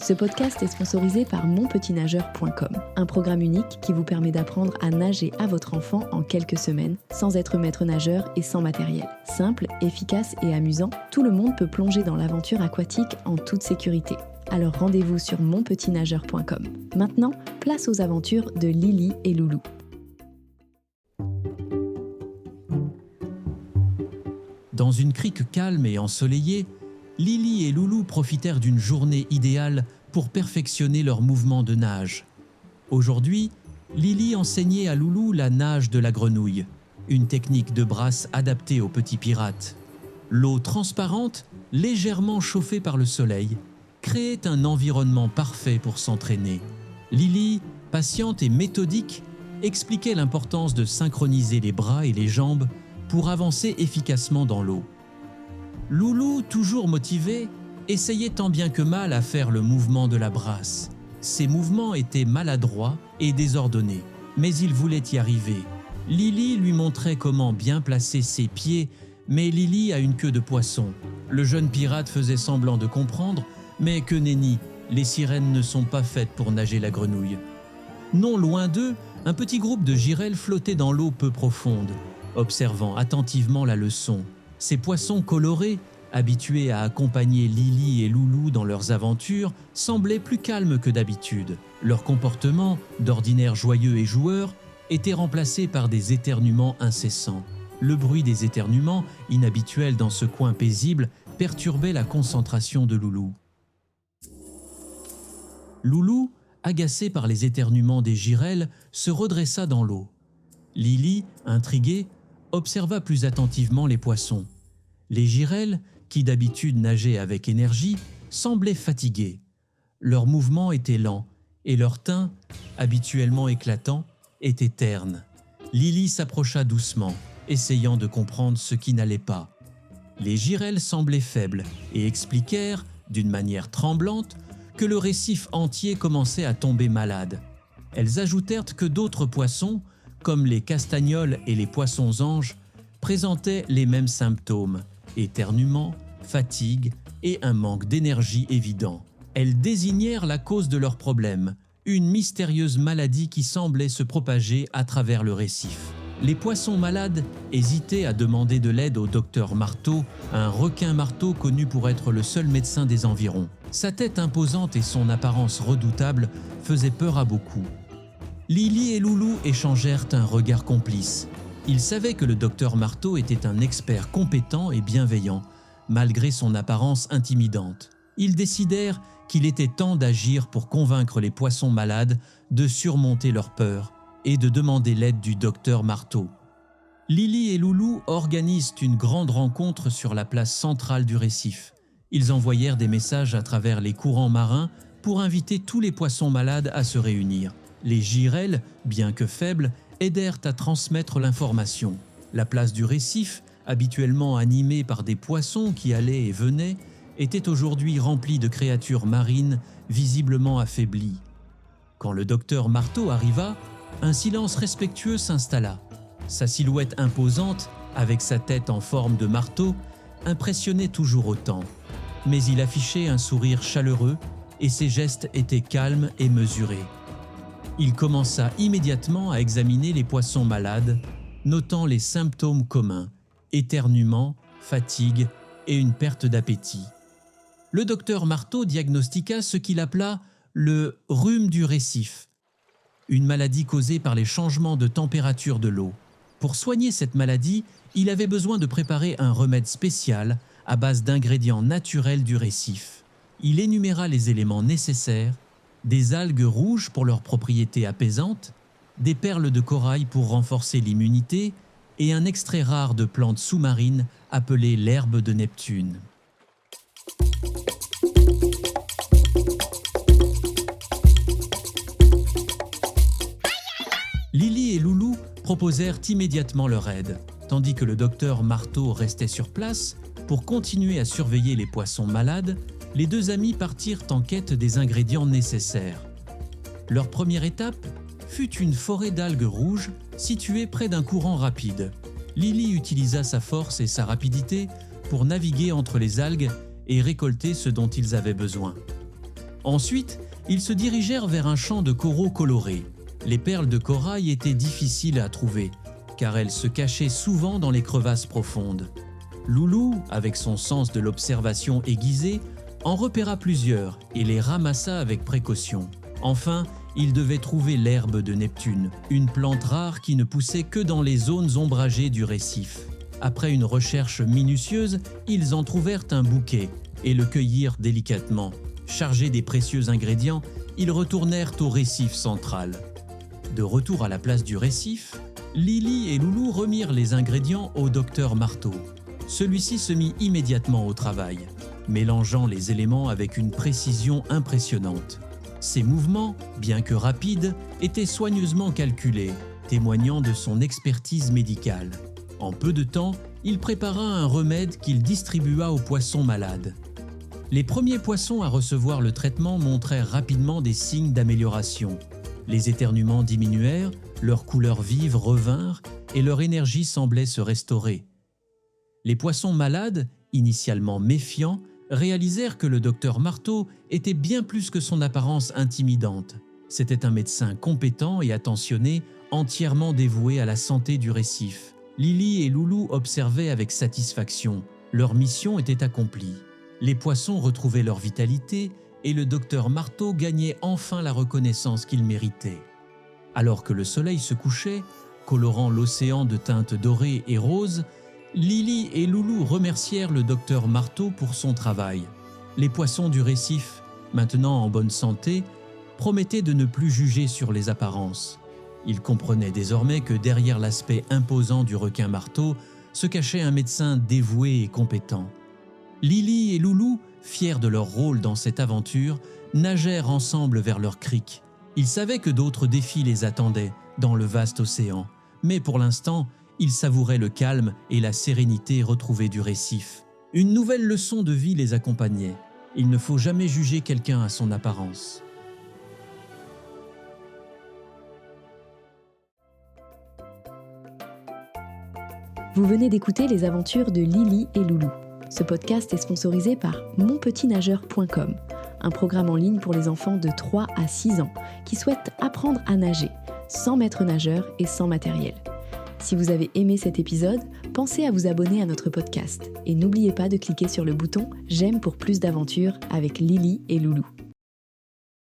Ce podcast est sponsorisé par monpetitnageur.com, un programme unique qui vous permet d'apprendre à nager à votre enfant en quelques semaines, sans être maître nageur et sans matériel. Simple, efficace et amusant, tout le monde peut plonger dans l'aventure aquatique en toute sécurité. Alors rendez-vous sur monpetitnageur.com. Maintenant, place aux aventures de Lily et Loulou. Dans une crique calme et ensoleillée, Lily et Loulou profitèrent d'une journée idéale pour perfectionner leur mouvement de nage. Aujourd'hui, Lily enseignait à Loulou la nage de la grenouille, une technique de brasse adaptée aux petits pirates. L'eau transparente, légèrement chauffée par le soleil, créait un environnement parfait pour s'entraîner. Lily, patiente et méthodique, expliquait l'importance de synchroniser les bras et les jambes pour avancer efficacement dans l'eau. Loulou, toujours motivé, essayait tant bien que mal à faire le mouvement de la brasse. Ses mouvements étaient maladroits et désordonnés, mais il voulait y arriver. Lily lui montrait comment bien placer ses pieds, mais Lily a une queue de poisson. Le jeune pirate faisait semblant de comprendre, mais que nenni, les sirènes ne sont pas faites pour nager la grenouille. Non loin d'eux, un petit groupe de girelles flottait dans l'eau peu profonde, observant attentivement la leçon. Ces poissons colorés, habitués à accompagner Lily et Loulou dans leurs aventures, semblaient plus calmes que d'habitude. Leur comportement, d'ordinaire joyeux et joueur, était remplacé par des éternuements incessants. Le bruit des éternuements, inhabituel dans ce coin paisible, perturbait la concentration de Loulou. Loulou, agacé par les éternuements des girelles, se redressa dans l'eau. Lily, intriguée, observa plus attentivement les poissons. Les girelles, qui d'habitude nageaient avec énergie, semblaient fatiguées. Leurs mouvements étaient lents et leur teint, habituellement éclatant, était terne. Lily s'approcha doucement, essayant de comprendre ce qui n'allait pas. Les girelles semblaient faibles et expliquèrent, d'une manière tremblante, que le récif entier commençait à tomber malade. Elles ajoutèrent que d'autres poissons, comme les castagnols et les poissons-anges, présentaient les mêmes symptômes, éternuements, fatigue et un manque d'énergie évident. Elles désignèrent la cause de leurs problèmes, une mystérieuse maladie qui semblait se propager à travers le récif. Les poissons malades hésitaient à demander de l'aide au docteur Marteau, un requin-marteau connu pour être le seul médecin des environs. Sa tête imposante et son apparence redoutable faisaient peur à beaucoup. Lily et Loulou échangèrent un regard complice. Ils savaient que le docteur Marteau était un expert compétent et bienveillant, malgré son apparence intimidante. Ils décidèrent qu'il était temps d'agir pour convaincre les poissons malades de surmonter leur peur et de demander l'aide du docteur Marteau. Lily et Loulou organisent une grande rencontre sur la place centrale du récif. Ils envoyèrent des messages à travers les courants marins pour inviter tous les poissons malades à se réunir. Les girelles, bien que faibles, aidèrent à transmettre l'information. La place du récif, habituellement animée par des poissons qui allaient et venaient, était aujourd'hui remplie de créatures marines visiblement affaiblies. Quand le docteur Marteau arriva, un silence respectueux s'installa. Sa silhouette imposante, avec sa tête en forme de marteau, impressionnait toujours autant. Mais il affichait un sourire chaleureux et ses gestes étaient calmes et mesurés. Il commença immédiatement à examiner les poissons malades, notant les symptômes communs, éternuement, fatigue et une perte d'appétit. Le docteur Marteau diagnostiqua ce qu'il appela le rhume du récif, une maladie causée par les changements de température de l'eau. Pour soigner cette maladie, il avait besoin de préparer un remède spécial à base d'ingrédients naturels du récif. Il énuméra les éléments nécessaires: des algues rouges pour leurs propriétés apaisantes, des perles de corail pour renforcer l'immunité et un extrait rare de plantes sous-marines appelé l'herbe de Neptune. Lily et Loulou proposèrent immédiatement leur aide, tandis que le docteur Marteau restait sur place pour continuer à surveiller les poissons malades. Les deux amis partirent en quête des ingrédients nécessaires. Leur première étape fut une forêt d'algues rouges située près d'un courant rapide. Lily utilisa sa force et sa rapidité pour naviguer entre les algues et récolter ce dont ils avaient besoin. Ensuite, ils se dirigèrent vers un champ de coraux colorés. Les perles de corail étaient difficiles à trouver, car elles se cachaient souvent dans les crevasses profondes. Loulou, avec son sens de l'observation aiguisé, en repéra plusieurs et les ramassa avec précaution. Enfin, il devait trouver l'herbe de Neptune, une plante rare qui ne poussait que dans les zones ombragées du récif. Après une recherche minutieuse, ils en trouvèrent un bouquet et le cueillirent délicatement. Chargés des précieux ingrédients, ils retournèrent au récif central. De retour à la place du récif, Lily et Loulou remirent les ingrédients au docteur Marteau. Celui-ci se mit immédiatement au travail, mélangeant les éléments avec une précision impressionnante. Ses mouvements, bien que rapides, étaient soigneusement calculés, témoignant de son expertise médicale. En peu de temps, il prépara un remède qu'il distribua aux poissons malades. Les premiers poissons à recevoir le traitement montrèrent rapidement des signes d'amélioration. Les éternuements diminuèrent, leurs couleurs vives revinrent et leur énergie semblait se restaurer. Les poissons malades, initialement méfiants, réalisèrent que le docteur Marteau était bien plus que son apparence intimidante. C'était un médecin compétent et attentionné, entièrement dévoué à la santé du récif. Lily et Loulou observaient avec satisfaction. Leur mission était accomplie. Les poissons retrouvaient leur vitalité et le docteur Marteau gagnait enfin la reconnaissance qu'il méritait. Alors que le soleil se couchait, colorant l'océan de teintes dorées et roses, Lily et Loulou remercièrent le docteur Marteau pour son travail. Les poissons du récif, maintenant en bonne santé, promettaient de ne plus juger sur les apparences. Ils comprenaient désormais que derrière l'aspect imposant du requin Marteau se cachait un médecin dévoué et compétent. Lily et Loulou, fiers de leur rôle dans cette aventure, nagèrent ensemble vers leur crique. Ils savaient que d'autres défis les attendaient dans le vaste océan, mais pour l'instant, ils savouraient le calme et la sérénité retrouvée du récif. Une nouvelle leçon de vie les accompagnait. Il ne faut jamais juger quelqu'un à son apparence. Vous venez d'écouter les aventures de Lily et Loulou. Ce podcast est sponsorisé par monpetitnageur.com, un programme en ligne pour les enfants de 3 à 6 ans qui souhaitent apprendre à nager, sans maître nageur et sans matériel. Si vous avez aimé cet épisode, pensez à vous abonner à notre podcast et n'oubliez pas de cliquer sur le bouton « J'aime pour plus d'aventures avec Lily et Loulou ».